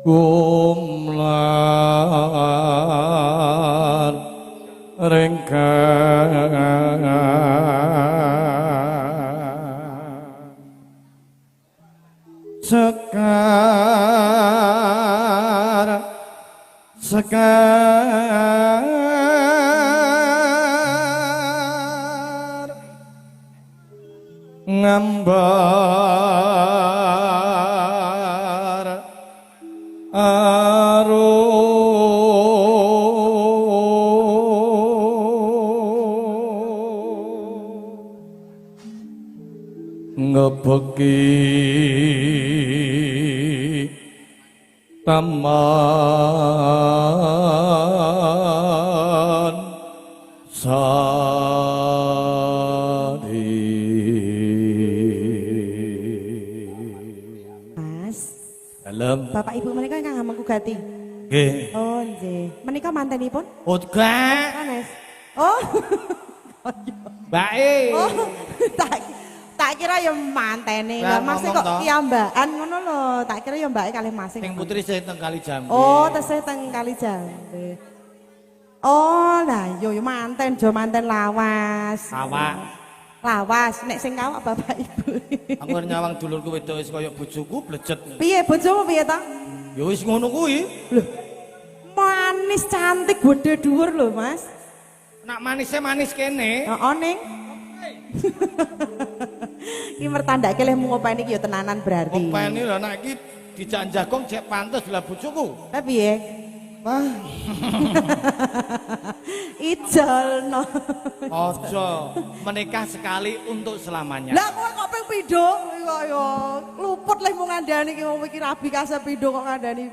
kumlar renggang sekar ngambar ngebeki taman sari. Mas. Dalam. Bapak Ibu menika ingkang hamengku gati. Nggih. Oh, nggih. Menika mantenipun? Oh, gak. Sanes. Oh. Mbake. Oh, tak kira ya mantene. Lah Mas kok ngomong toh. kiambaan ngono lho. Tak kira ya mbake kalih Mas. Sing putri sing teng Kalijambe. Oh, tesih teng Kalijambe. Oh, lah yo manten, jo manten lawas. Lawas, nek sing kawak Bapak Ibu. Aku nyawang dulurku wedok wis kaya bojoku blejet. Piye bojomu piye to? Ya wis ngono kuwi. Loh. Manis cantik gede dhuwur lho, Mas. Nak manisnya manis kene. Heeh ning. Iki mertandake leh mung openi iki ya tenanan berarti. Openi lho nak iki dijak jagong cek pantes lah bojoku. Lah piye? Wah. Ijolno. Ojo menikah sekali untuk selamanya. Lah kowe kok ping pindho kaya luput leh mung ngandani iki wong iki rabi kasep pindho kok ngandani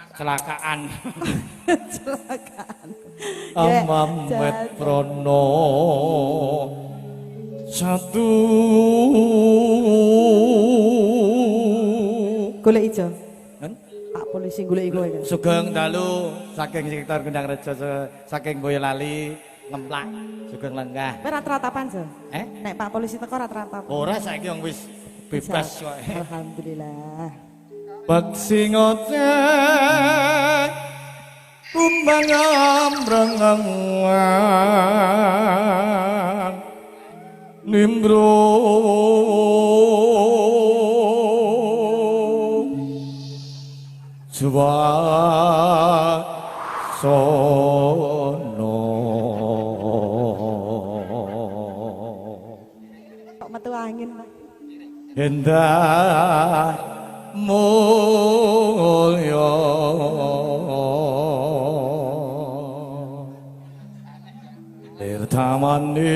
Kecelakaan. kecelakaan. Amamet Prono satu golek ijo. kan Pak polisi golek kowe kan. Sugeng dalu saking sektor Gendang Rejo saking Boyolali ngemplak sugeng lenggah. Kowe rata-rata panjo? Eh? Nek Pak polisi teko rata-rata. Ora saiki wong wis bebas kok. Alhamdulillah. Baksi ngoceh kumbang ambrengang nimbrung swasana Kok metu angin Pak. endah mulya tirtamani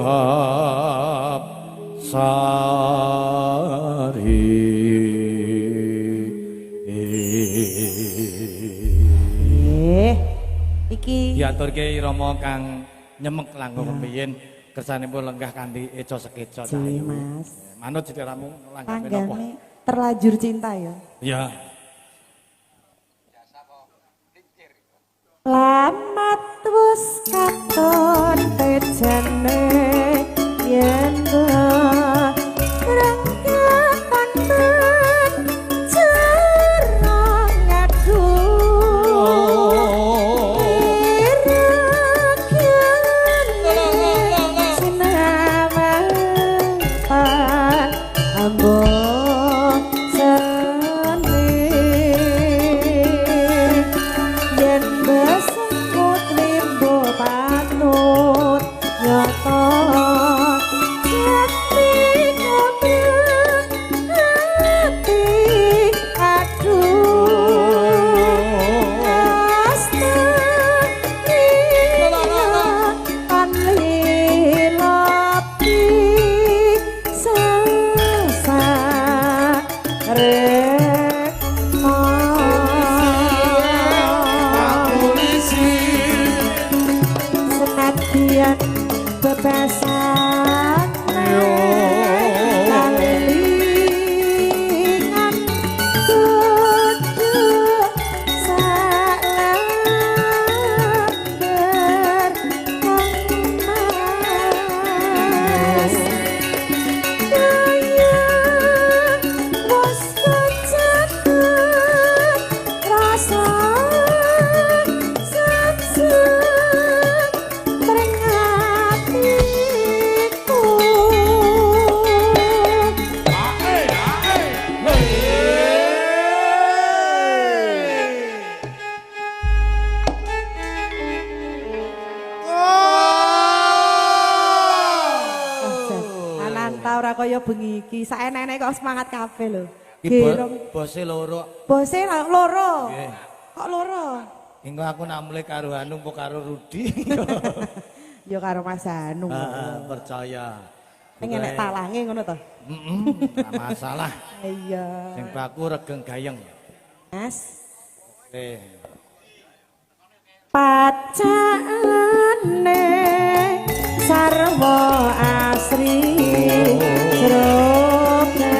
prohab sari Iki diaturke irama kang nyemek langkung rumiyin kersanipun lenggah kanthi eca sekeca Ji, Mas. manut jederamu langgah menapa Tanggane terlanjur cinta ya. ya Lamat wis katon tejane yen renggapan jarang aku Nyata Santa ora kaya bengi iki. Saenene kok semangat kabeh lho. Iki bose loro. Bose loro. Nggih. Kok loro? Engko aku nak mulai karo Hanung apa karo Rudi. Ya karo Mas Hanung. Percaya. Ning enek talange ngono to? Gak masalah. Iya. Sing baku regeng gayeng. Mas. Eh. Pacane sarwa asri sroga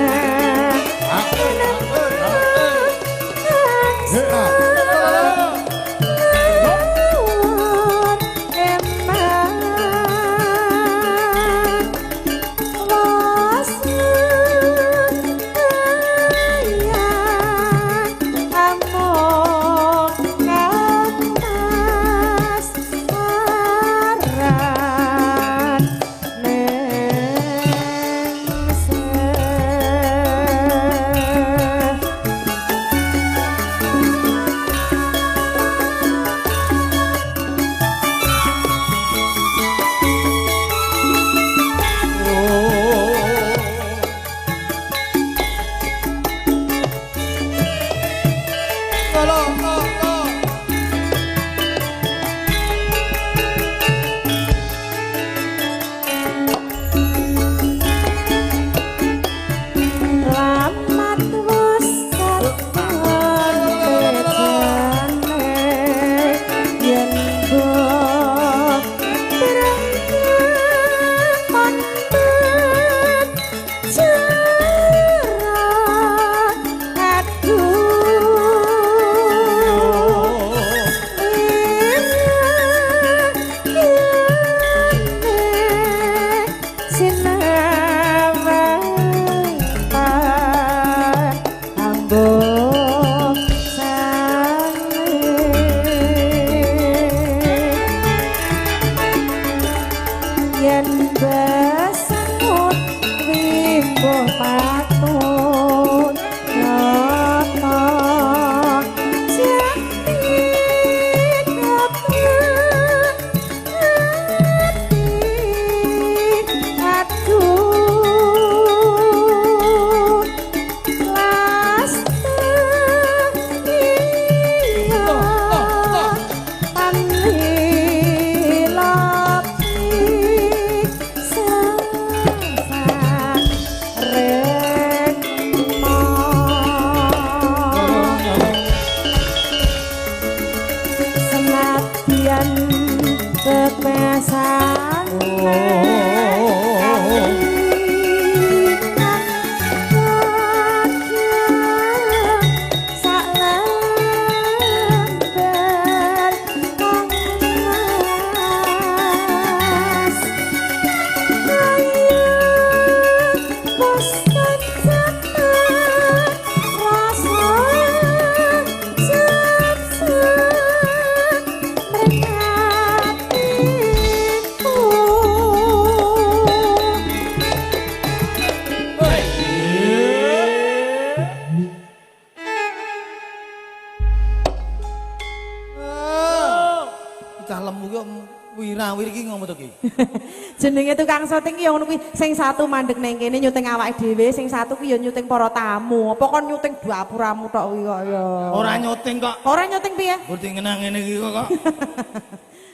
Jenenge tukang syuting ki ya ngono kuwi, sing satu mandeg nang kene nyuting awake dhewe, sing satu ki ya nyuting para tamu. Apa kon nyuting dapuramu tok kuwi kok ya. Ora nyuting kok. Ora nyuting piye? Bukti ngenang ngene iki kok.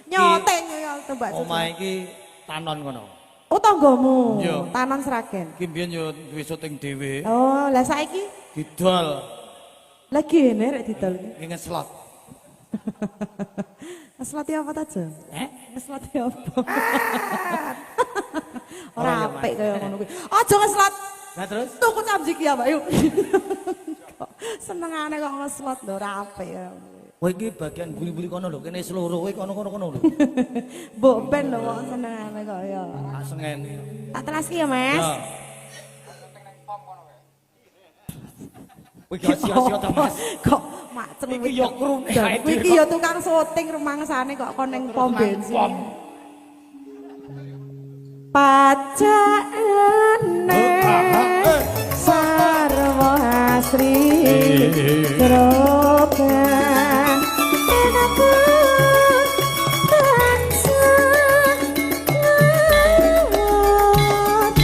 Nyuting ya Mbak. Omah iki tanon kono. Oh tanggamu. Iya. Tanon Sragen. Iki mbiyen yo duwe syuting dhewe. Oh, lah saiki Didol. lagi ngene rek didol iki. Iki ngeslot. Ngeslot apa ta, Jo? Ngeslot apa? Ora Ora, apik kaya ngono kuwi. Aja ngeslot. Lah terus Tuku camjik ya, Mbak. Yuk. Senengane kok ngeslot lho, ora apik kaya ngono kuwi. Wah iki bagian buli-buli kono lho, kene seluruh kowe kono-kono lho. Mbok ben lho kok senengane kok ya. Tak sengen. Tak telaski ya, Mas. Ya. Wih gak sia-sia ta Mas. Kok macem Iki ya krune kae Kuwi iki ya tukang syuting rumangsane kok kon ning pom bensin. Pacane sarwa asri grogan enaku bangsa lawat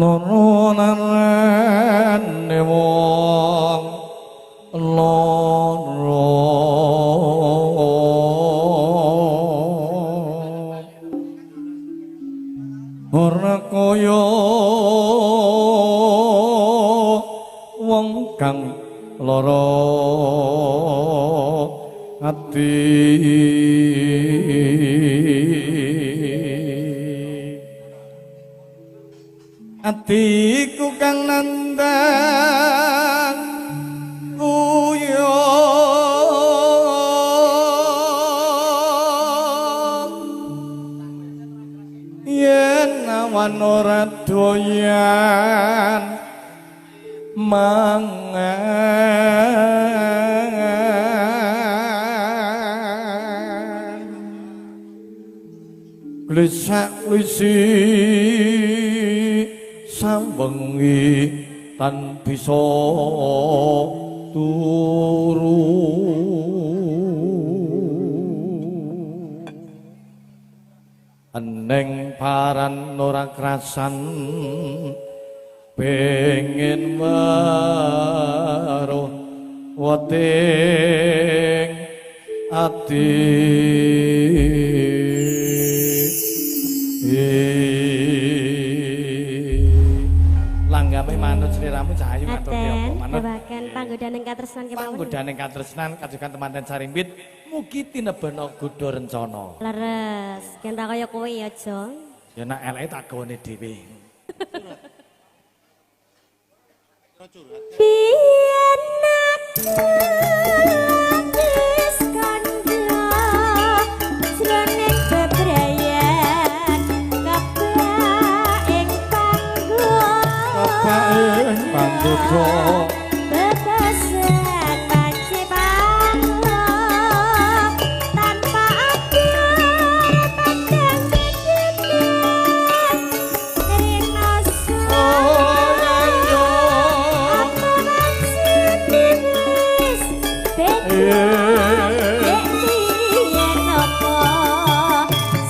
loro narane wong loro ora kaya wong kang lara ati atiku kang nandang uyong yen awan ora doyan mangan glesak-glisi sambengi tan bisa turu eneng paran ora krasan pengen weruh weting ati langgame manut sliramu cahayu ngatur ya apa manut babagan panggodaning katresnan kemawon panggodaning katresnan kajukan temanten sarimbit mugi tinebana godha rencana leres yen tak kaya kowe ya Jo ya nek eleke tak gawene dhewe biyen nangis kandha jroning bebrayan kebak ing panggoda bebasan panci banglo tanpa akhir pandang kejitan nerina aku masih tiris yen apa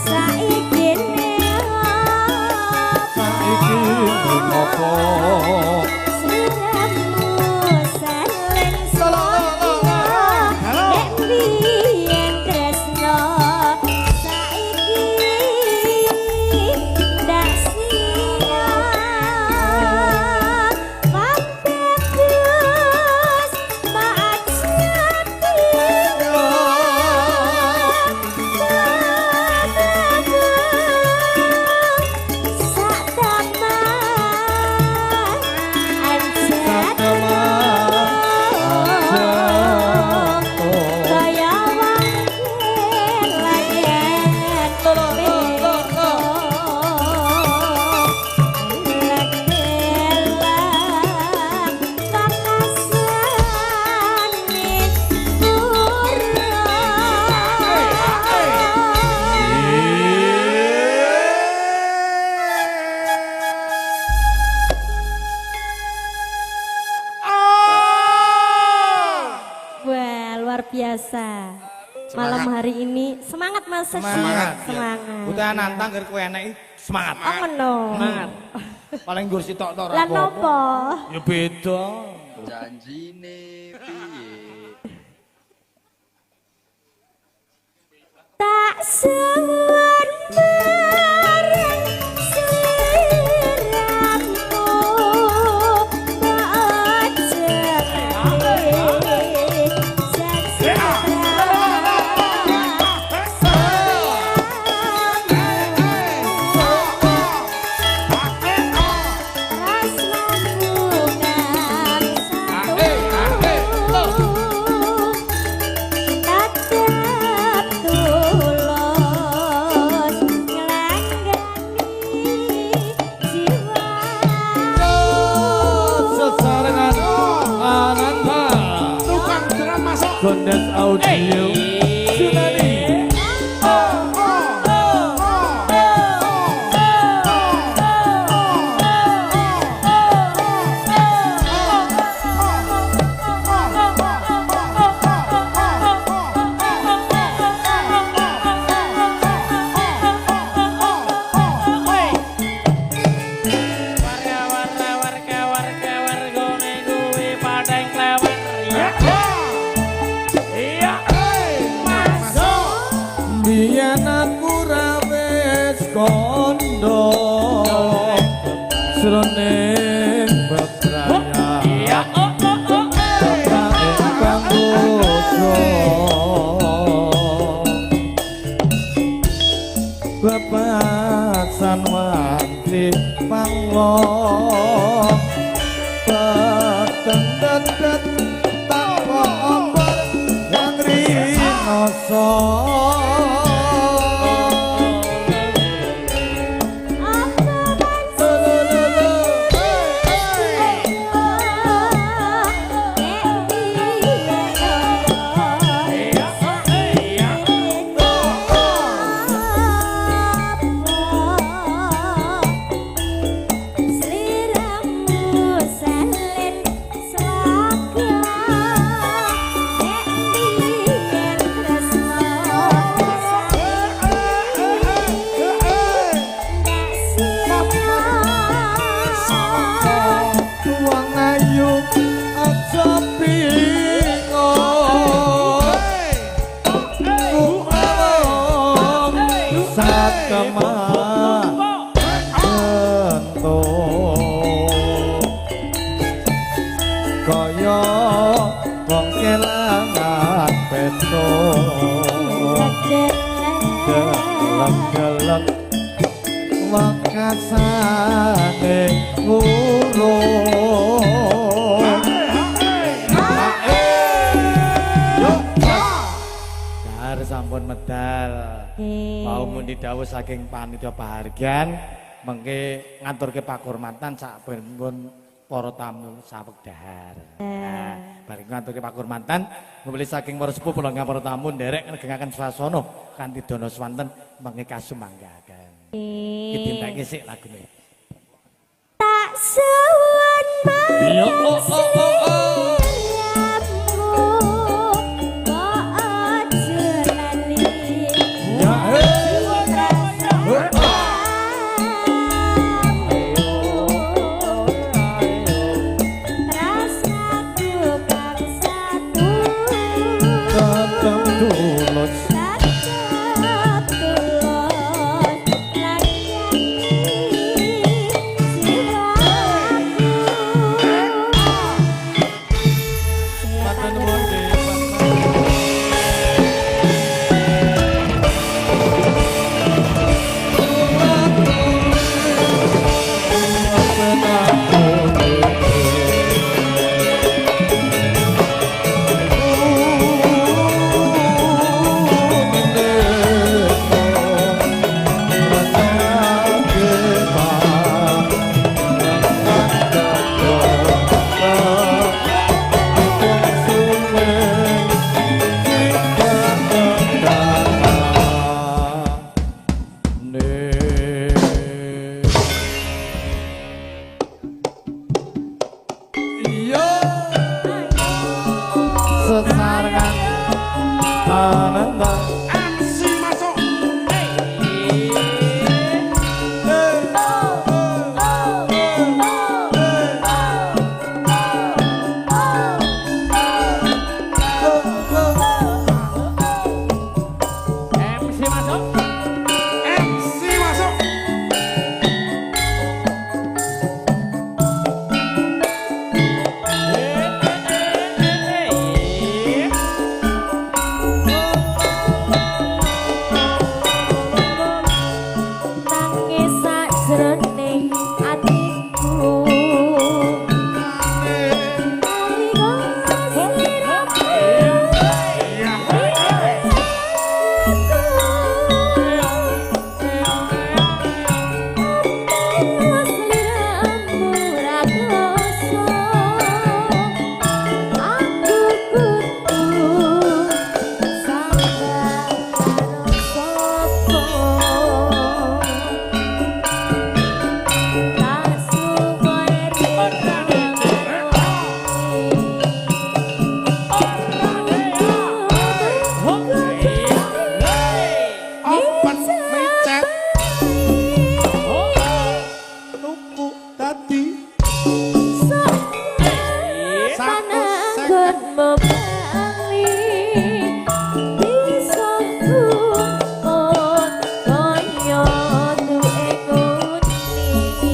saiki apa biasa. Malam hari ini semangat Mas Sesi. Semangat. Semangat. Buta nantang ger kowe eneki semangat. Oh ngono. Semangat. Paling gur sitok tok ora Lah nopo? Ya beda. Janjine piye? Tak suwun bareng sliramu Goodness audio Tsunami. Biyen aku ra wis kondo sroning bebraya Bapak ingkang dosa Bapak sanwanti panglo Batendet tanpa ombak yang rinoso Kaya wong kelangan peto gelem-gelem wakasane urung Dar sampun medal mau mundi dawuh saking panitia pahargyan mengke ngaturke pakurmatan sak pun para tamu sawegdahar. Nah, bareng ngaturke pakurmatan membeli saking para sepuh kula para tamu nderek ngegengaken swasana kanthi dana swanten mengke kasumanggaken. Ditindake sik lagune. Tak suwun Yo sesarengan ananda MC masuk bebali bisa kumpul kaya duwe kuning.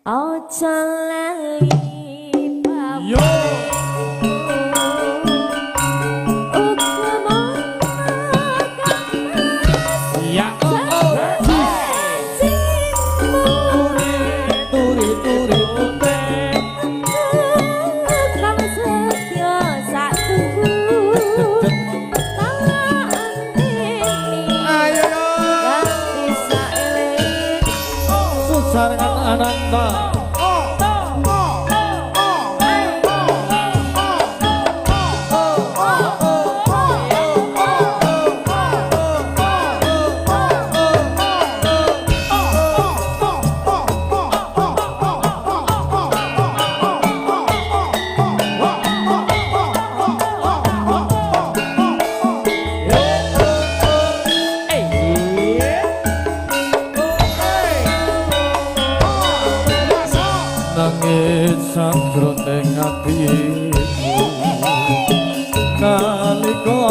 Ojo lali Yo. Ya. Turi turi tute. Kang setya satuku Ayo yo. ganti saeling Susarengan ananda. Nangis sakroning atiku nalika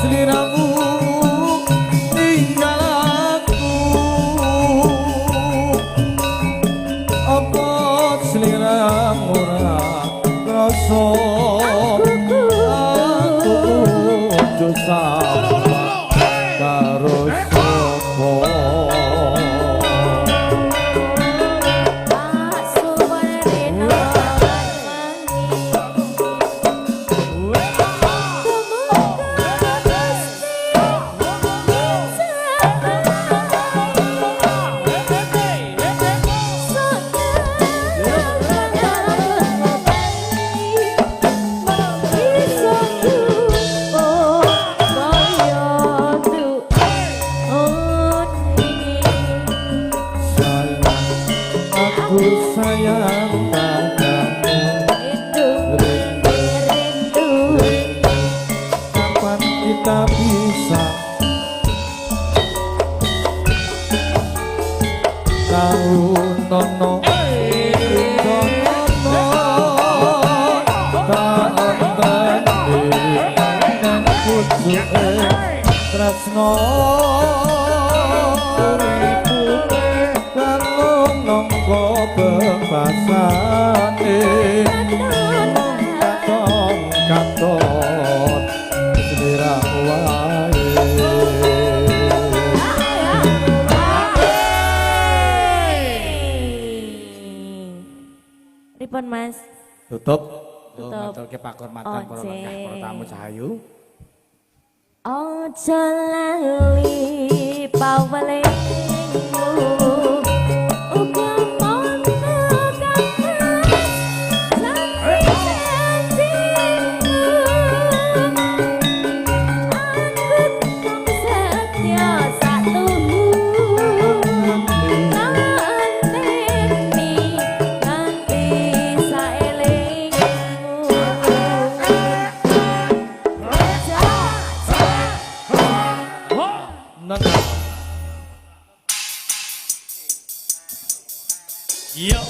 sliramu ninggal aku apa sliramu ora krasa aku dosa karo sapa. Aku sayang padamu, rindu, kapan kita bisa tahu nono, tresno nongko bebasane katon selira wae. Pripun Mas? Tutup. Tutup. Ngatulke pakurmatan para lenggah para tamu Sahayu. Ojo lali pawelingmu uga mono Yo.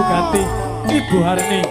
ganti Ibu Harni.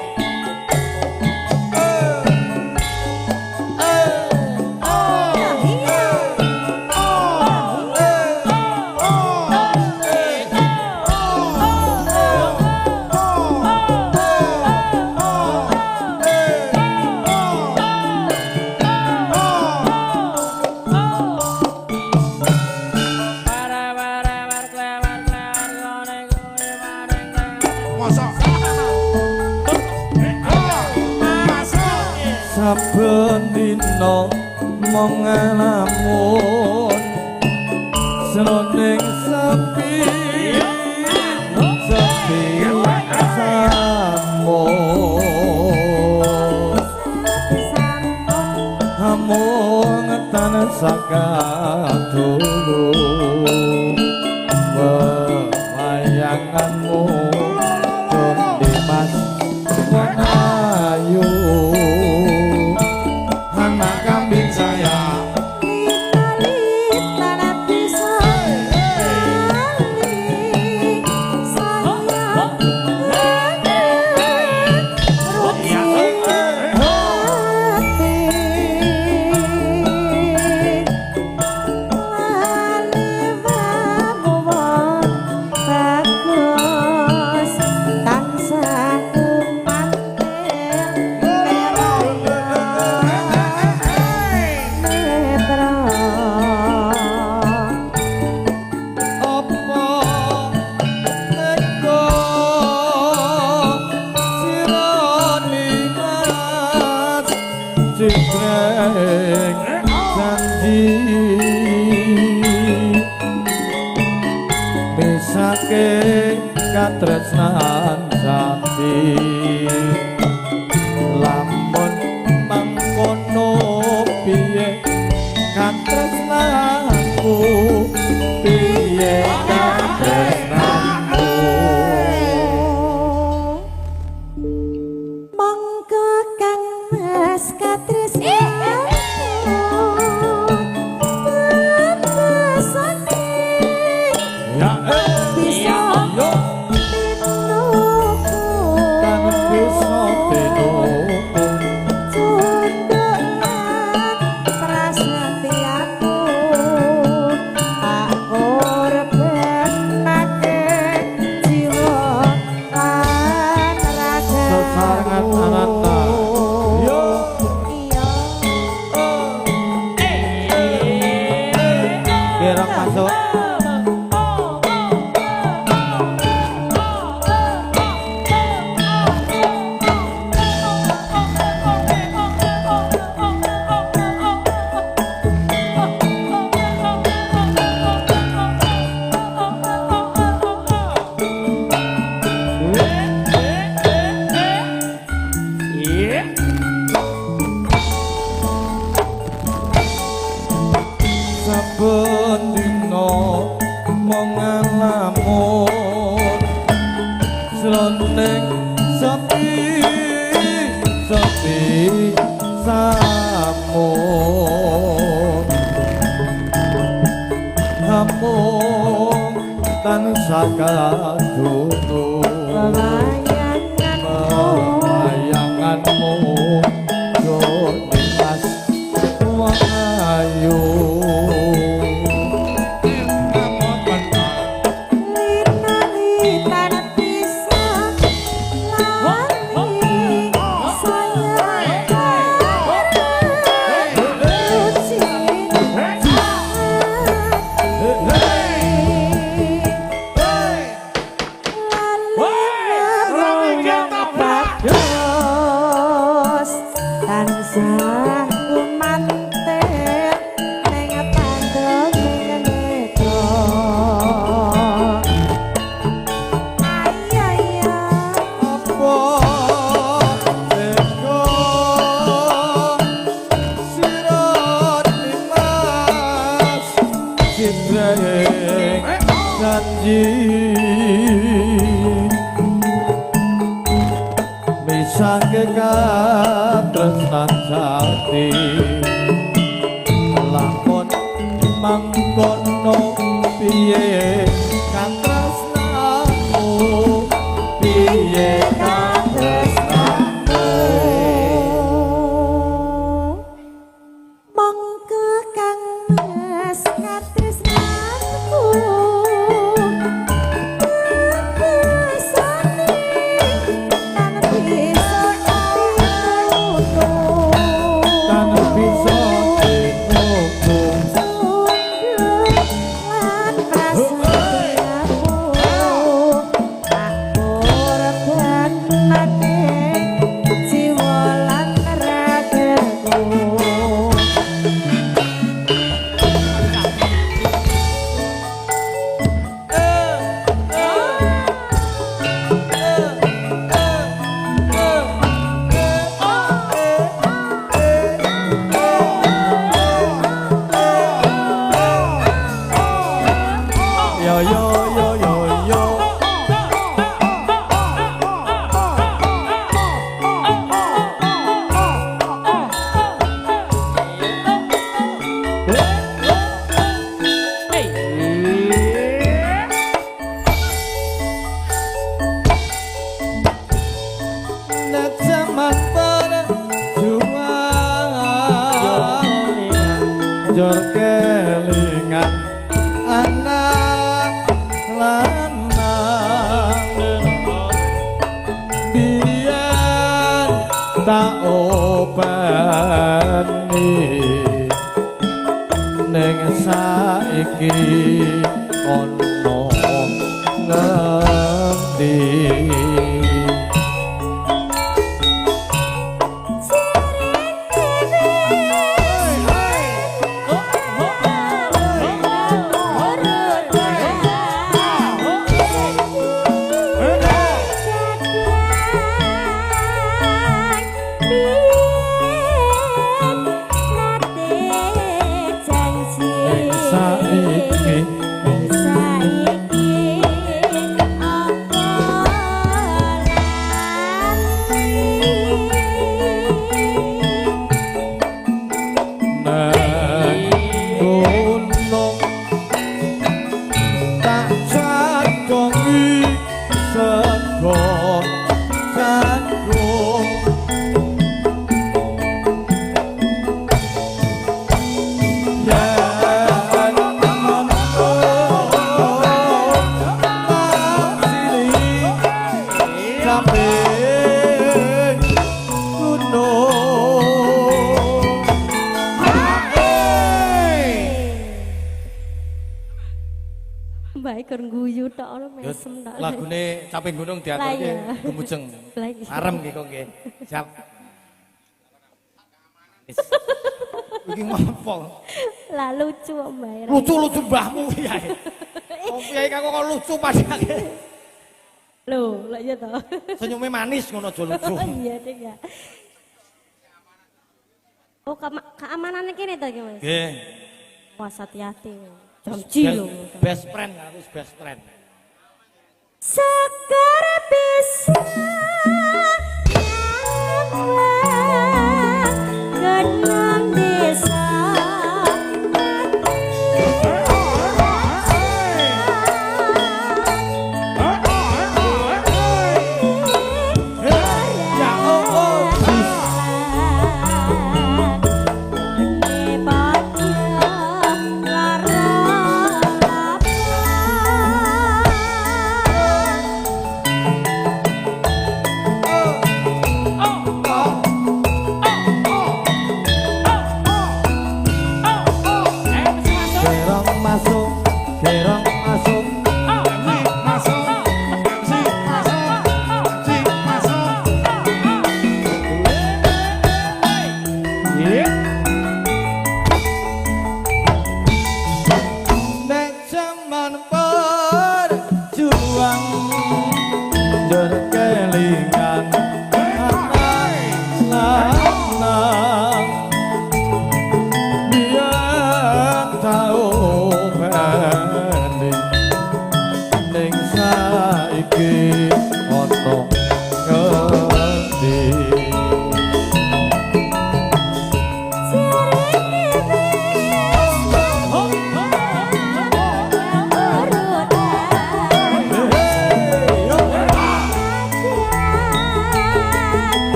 Saben dina mong ngelamun sroning sepi sepi samun tanah sakadulu bayanganmu di mas ayu anak kambing saya janji misake katresnan jati lamun mangkono piye katresnanku piye katresnanku monggo kang mas katresnan saben dina mong ngelamun sroning sepi sepi samun namun tansah kadunu bayanganmu Mas Wahyu janji bisa katresnan jati lamun mangkono piye katresnanmu piye njur kelingan anak lanang biyen tak openi ning saiki ono ngendi Baik kon guyu tok ono mesem tok. Lagune Caping Gunung diaturke gemujeng. Arem nggih kok nggih. Siap. Iki ngopo? Lah lucu kok Mbak. Lucu-lucu mbahmu piye? Oh piye kok lucu padake. Loh, lha iya to. Senyume manis ngono aja lucu. Iya, Dik ya. Oh, keamanannya kene to iki, Mas. Nggih. Was hati-hati. Janji lho. Best friend harus best friend. Sekar bisa genang desa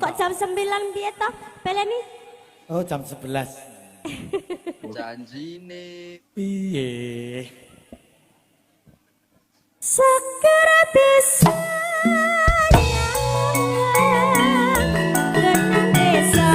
Kok jam 9 piye toh? Beleni? Oh, jam 11. Janjine piye? Segera bisa genang desa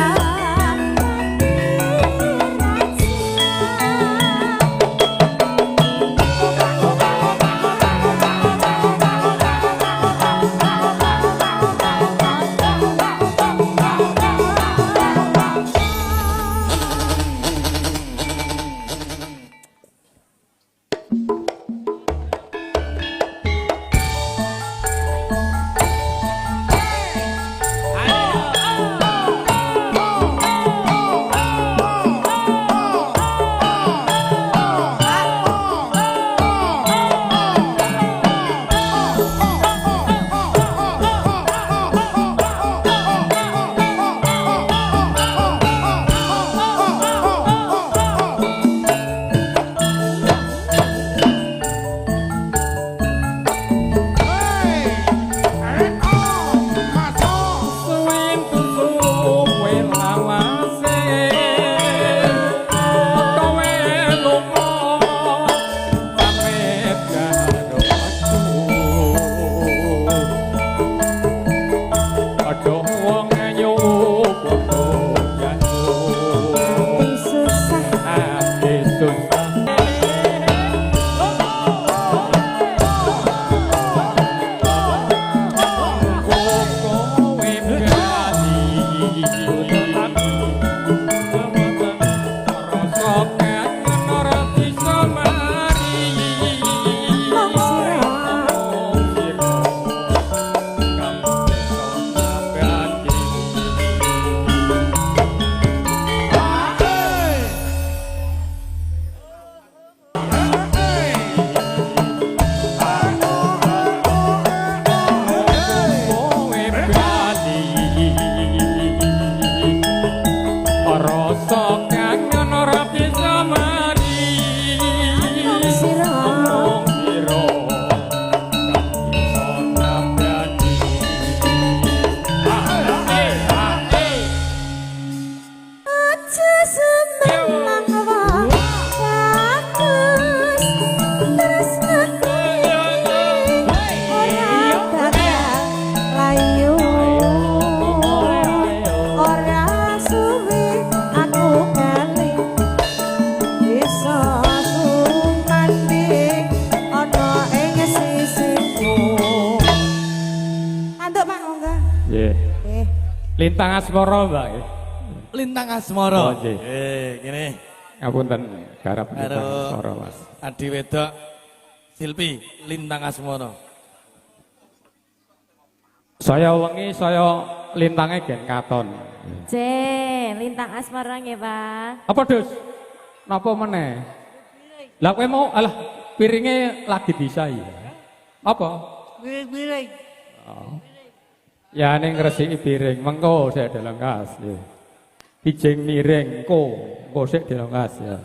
Lintang Asmara, Mbak. Lintang Asmara. Oh, nggih. Gini. Ngapunten, garap Lintang Karo Asmara, Mas. Adi wedok Silpi Lintang Asmara. Saya wengi saya lintangnya gen katon. J, lintang asmara nggih, Pak. Apa, Dus? Napa meneh? Lah kowe mau alah piringnya lagi bisa ya. Apa? Piring. Oh. Ya ning ngresiki piring, mengko sik delengkas ya. Bijing miring engko sik delengkas ya.